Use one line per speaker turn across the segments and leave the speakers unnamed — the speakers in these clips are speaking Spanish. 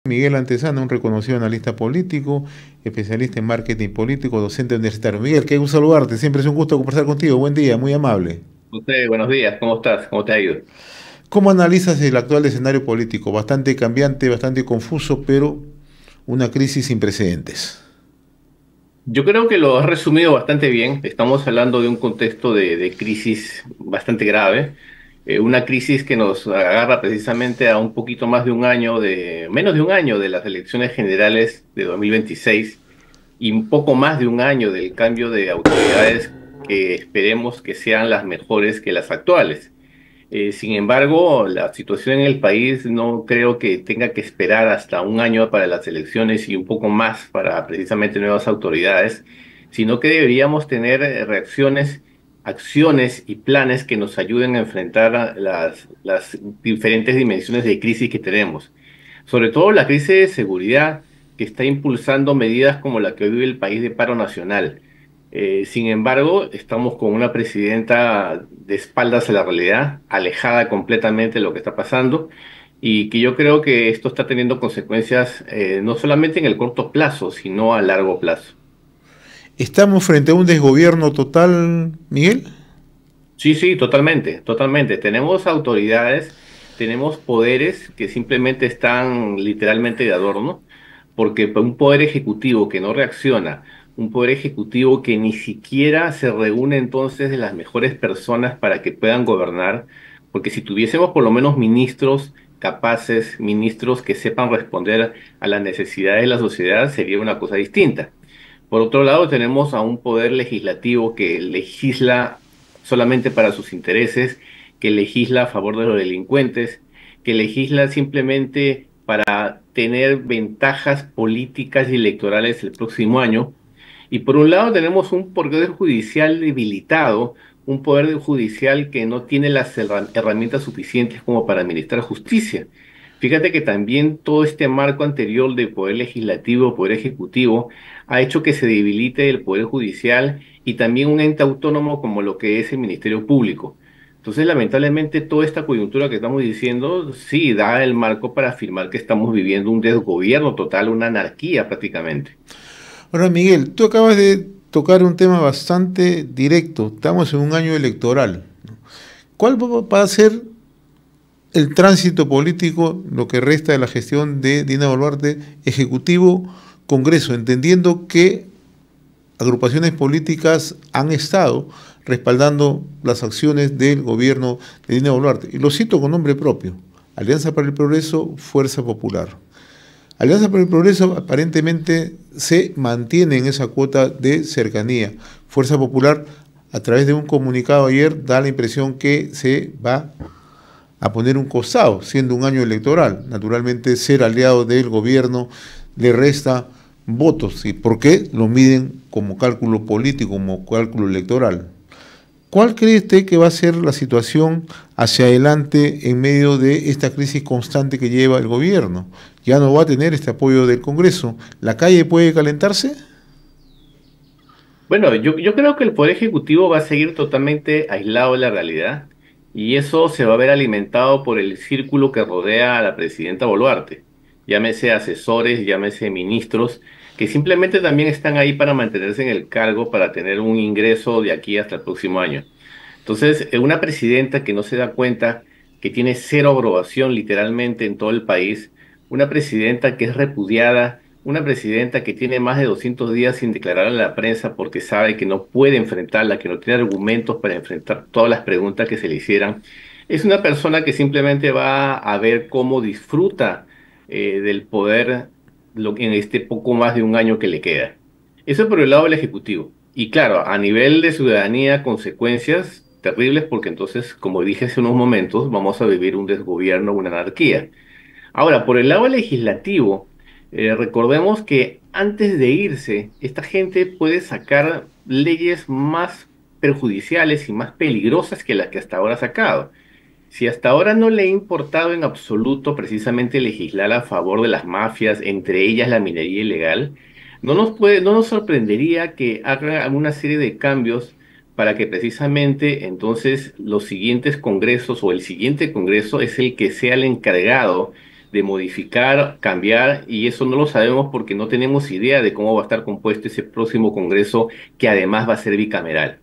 Miguel Antesana, un reconocido analista político, especialista en marketing político, docente universitario. Miguel, qué gusto saludarte, siempre es un gusto conversar contigo. Buen día, muy amable.
José, buenos días, ¿cómo estás? ¿Cómo te ha ido?
¿Cómo analizas el actual escenario político? Bastante cambiante, bastante confuso, pero una crisis sin precedentes.
Yo creo que lo has resumido bastante bien. Estamos hablando de un contexto de crisis bastante grave, una crisis que nos agarra precisamente a un poquito más de un año, menos de un año de las elecciones generales de 2026 y un poco más de un año del cambio de autoridades que esperemos que sean las mejores que las actuales. Sin embargo, la situación en el país no creo que tenga que esperar hasta un año para las elecciones y un poco más para precisamente nuevas autoridades, sino que deberíamos tener reacciones, acciones y planes que nos ayuden a enfrentar las diferentes dimensiones de crisis que tenemos. Sobre todo la crisis de seguridad que está impulsando medidas como la que vive el país de paro nacional. Sin embargo, estamos con una presidenta de espaldas a la realidad, alejada completamente de lo que está pasando, y que yo creo que esto está teniendo consecuencias no solamente en el corto plazo, sino a largo plazo.
¿Estamos frente a un desgobierno total, Miguel?
Sí, sí, totalmente, totalmente. Tenemos autoridades, tenemos poderes que simplemente están literalmente de adorno, porque un poder ejecutivo que no reacciona, un poder ejecutivo que ni siquiera se reúne entonces de las mejores personas para que puedan gobernar, porque si tuviésemos por lo menos ministros capaces, ministros que sepan responder a las necesidades de la sociedad, sería una cosa distinta. Por otro lado, tenemos a un poder legislativo que legisla solamente para sus intereses, que legisla a favor de los delincuentes, que legisla simplemente para tener ventajas políticas y electorales el próximo año. Y por un lado tenemos un poder judicial debilitado, un poder judicial que no tiene las herramientas suficientes como para administrar justicia. Fíjate que también todo este marco anterior de poder legislativo, poder ejecutivo, ha hecho que se debilite el poder judicial y también un ente autónomo como lo que es el Ministerio Público. Entonces, lamentablemente, toda esta coyuntura que estamos diciendo, sí, da el marco para afirmar que estamos viviendo un desgobierno total, una anarquía prácticamente.
Ahora, Miguel, tú acabas de tocar un tema bastante directo. Estamos en un año electoral. ¿Cuál va a ser el tránsito político, lo que resta de la gestión de Dina Boluarte, Ejecutivo, Congreso, entendiendo que agrupaciones políticas han estado respaldando las acciones del gobierno de Dina Boluarte? Y lo cito con nombre propio: Alianza para el Progreso, Fuerza Popular. Alianza para el Progreso aparentemente se mantiene en esa cuota de cercanía. Fuerza Popular, a través de un comunicado ayer, da la impresión que se va a poner un costado, siendo un año electoral. Naturalmente, ser aliado del gobierno le resta votos. ¿Y por qué? Lo miden como cálculo político, como cálculo electoral. ¿Cuál cree usted que va a ser la situación hacia adelante en medio de esta crisis constante que lleva el gobierno? Ya no va a tener este apoyo del Congreso. ¿La calle puede calentarse?
Bueno, yo creo que el Poder Ejecutivo va a seguir totalmente aislado de la realidad y eso se va a ver alimentado por el círculo que rodea a la presidenta Boluarte. Llámese asesores, llámese ministros, que simplemente también están ahí para mantenerse en el cargo, para tener un ingreso de aquí hasta el próximo año. Entonces, una presidenta que no se da cuenta que tiene cero aprobación literalmente en todo el país, una presidenta que es repudiada, una presidenta que tiene más de 200 días sin declarar a la prensa porque sabe que no puede enfrentarla, que no tiene argumentos para enfrentar todas las preguntas que se le hicieran, es una persona que simplemente va a ver cómo disfruta del poder en este poco más de un año que le queda. Eso por el lado del Ejecutivo. Y claro, a nivel de ciudadanía, consecuencias terribles porque entonces, como dije hace unos momentos, vamos a vivir un desgobierno, una anarquía. Ahora, por el lado legislativo, recordemos que antes de irse, esta gente puede sacar leyes más perjudiciales y más peligrosas que las que hasta ahora ha sacado. Si hasta ahora no le ha importado en absoluto precisamente legislar a favor de las mafias, entre ellas la minería ilegal, no nos sorprendería que haga una serie de cambios para que precisamente entonces los siguientes congresos o el siguiente congreso es el que sea el encargado de modificar, cambiar, y eso no lo sabemos porque no tenemos idea de cómo va a estar compuesto ese próximo Congreso, que además va a ser bicameral.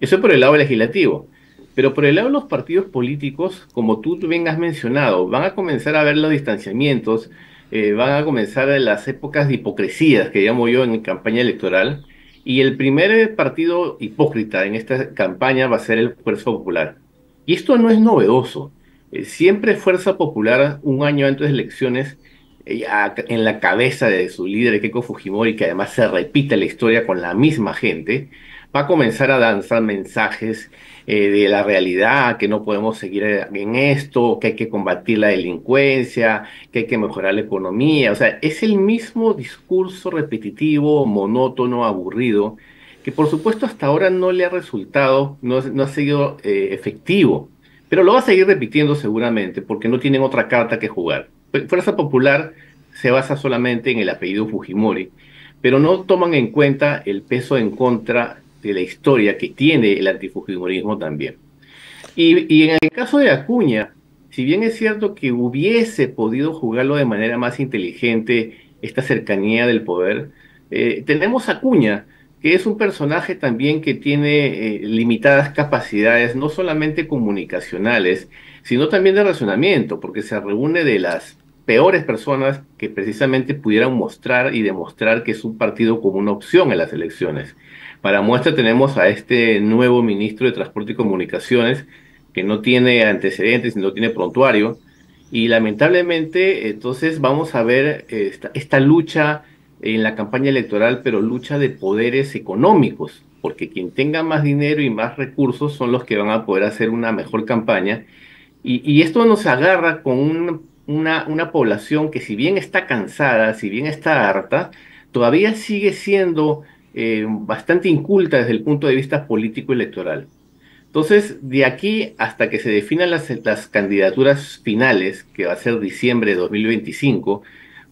Eso es por el lado legislativo. Pero por el lado de los partidos políticos, como tú bien has mencionado, van a comenzar a ver los distanciamientos, van a comenzar las épocas de hipocresías, que llamo yo en campaña electoral, y el primer partido hipócrita en esta campaña va a ser el Fuerza Popular. Y esto no es novedoso. Siempre Fuerza Popular, un año antes de elecciones, en la cabeza de su líder Keiko Fujimori, que además se repite la historia con la misma gente, va a comenzar a lanzar mensajes de la realidad, que no podemos seguir en esto, que hay que combatir la delincuencia, que hay que mejorar la economía. O sea, es el mismo discurso repetitivo, monótono, aburrido, que por supuesto hasta ahora no le ha resultado, no ha sido efectivo, pero lo va a seguir repitiendo seguramente porque no tienen otra carta que jugar. Fuerza Popular se basa solamente en el apellido Fujimori, pero no toman en cuenta el peso en contra de la historia que tiene el antifujimorismo también. Y en el caso de Acuña, si bien es cierto que hubiese podido jugarlo de manera más inteligente, esta cercanía del poder, tenemos a Acuña, que es un personaje también que tiene limitadas capacidades, no solamente comunicacionales, sino también de razonamiento, porque se reúne de las peores personas que precisamente pudieran mostrar y demostrar que es un partido como una opción en las elecciones. Para muestra tenemos a este nuevo ministro de Transporte y Comunicaciones, que no tiene antecedentes y no tiene prontuario, y lamentablemente entonces vamos a ver esta lucha en la campaña electoral, pero lucha de poderes económicos, porque quien tenga más dinero y más recursos son los que van a poder hacer una mejor campaña. Y esto nos agarra con una población que, si bien está cansada, si bien está harta, todavía sigue siendo bastante inculta desde el punto de vista político electoral. Entonces, de aquí hasta que se definan las candidaturas finales, que va a ser diciembre de 2025,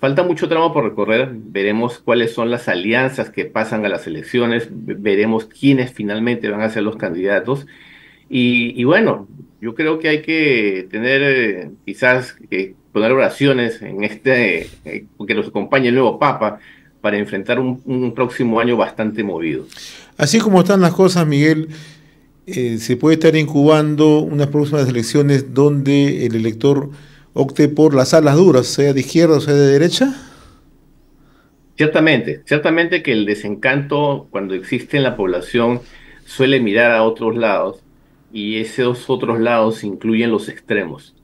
falta mucho tramo por recorrer. Veremos cuáles son las alianzas que pasan a las elecciones, veremos quiénes finalmente van a ser los candidatos. Y bueno, yo creo que hay que tener quizás que poner oraciones en que nos acompañe el nuevo Papa para enfrentar un próximo año bastante movido.
Así como están las cosas, Miguel, se puede estar incubando unas próximas elecciones donde el elector opte por las alas duras, sea de izquierda o sea de derecha.
Ciertamente, ciertamente que el desencanto cuando existe en la población suele mirar a otros lados, y esos otros lados incluyen los extremos.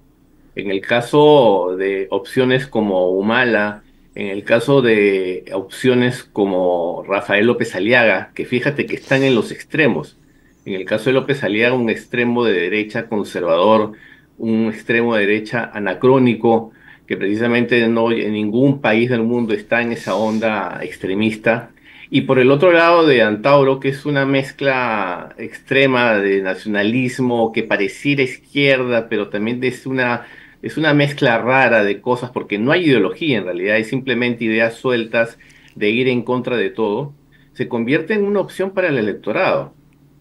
En el caso de opciones como Humala, en el caso de opciones como Rafael López Aliaga, que fíjate que están en los extremos. En el caso de López Aliaga, un extremo de derecha conservador, un extremo de derecha anacrónico, que precisamente no en ningún país del mundo está en esa onda extremista. Y por el otro lado de Antauro, que es una mezcla extrema de nacionalismo que pareciera izquierda, pero también es una mezcla rara de cosas, porque no hay ideología en realidad, hay simplemente ideas sueltas de ir en contra de todo. Se convierte en una opción para el electorado,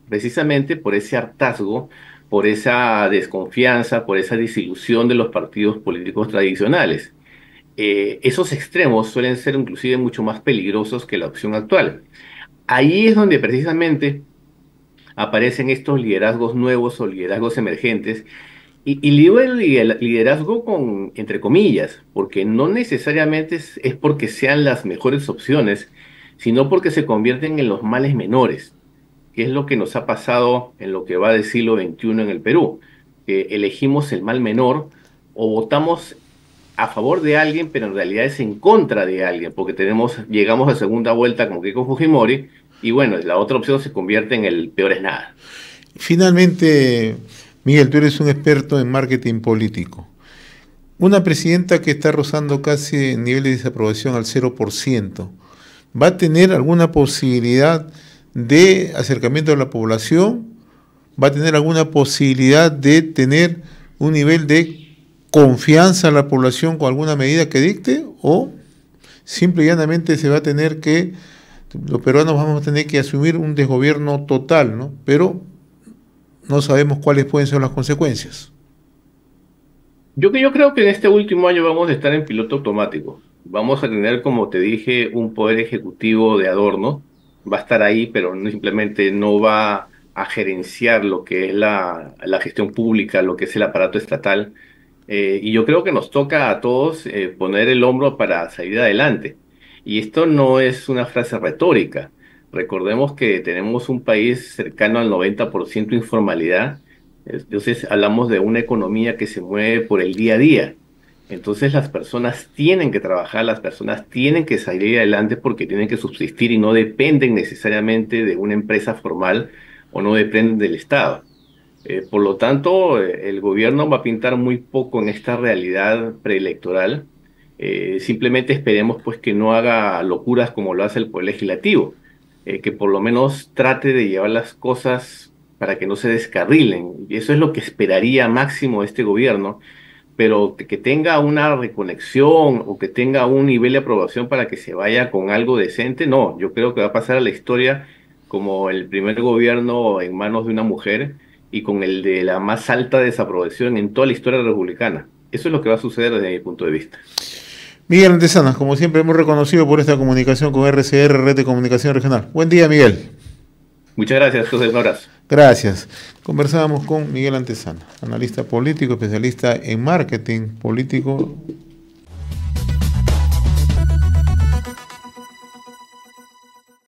precisamente por ese hartazgo, por esa desconfianza, por esa desilusión de los partidos políticos tradicionales. Esos extremos suelen ser inclusive mucho más peligrosos que la opción actual. Ahí es donde precisamente aparecen estos liderazgos nuevos o liderazgos emergentes, y digo el liderazgo con, entre comillas, porque no necesariamente es porque sean las mejores opciones, sino porque se convierten en los males menores, que es lo que nos ha pasado en lo que va del siglo XXI en el Perú, que elegimos el mal menor o votamos a favor de alguien, pero en realidad es en contra de alguien, porque llegamos a segunda vuelta con Keiko Fujimori, y bueno, la otra opción se convierte en el peor es nada.
Finalmente, Miguel, tú eres un experto en marketing político. Una presidenta que está rozando casi el nivel de desaprobación al 0%, ¿va a tener alguna posibilidad de acercamiento a la población? ¿Va a tener alguna posibilidad de tener un nivel de confianza a la población con alguna medida que dicte? ¿O simple y llanamente se va a tener que, los peruanos vamos a tener que asumir un desgobierno total, ¿no? Pero no sabemos cuáles pueden ser las consecuencias?
Yo creo que en este último año vamos a estar en piloto automático. Vamos a tener, como te dije, un poder ejecutivo de adorno. Va a estar ahí, pero simplemente no va a gerenciar lo que es la gestión pública, lo que es el aparato estatal. Y yo creo que nos toca a todos poner el hombro para salir adelante. Y esto no es una frase retórica. Recordemos que tenemos un país cercano al 90% informalidad. Entonces hablamos de una economía que se mueve por el día a día. Entonces las personas tienen que trabajar, las personas tienen que salir adelante porque tienen que subsistir y no dependen necesariamente de una empresa formal o no dependen del Estado. Por lo tanto, el gobierno va a pintar muy poco en esta realidad preelectoral. Simplemente esperemos pues que no haga locuras como lo hace el Poder Legislativo, que por lo menos trate de llevar las cosas para que no se descarrilen. Y eso es lo que esperaría máximo de este gobierno, pero que tenga una reconexión o que tenga un nivel de aprobación para que se vaya con algo decente, no, yo creo que va a pasar a la historia como el primer gobierno en manos de una mujer y con el de la más alta desaprobación en toda la historia republicana. Eso es lo que va a suceder desde mi punto de vista.
Miguel Antesana, como siempre, hemos reconocido por esta comunicación con RCR, Red de Comunicación Regional. Buen día, Miguel.
Muchas gracias, José. Un abrazo.
Gracias. Conversábamos con Miguel Antesana, analista político, especialista en marketing político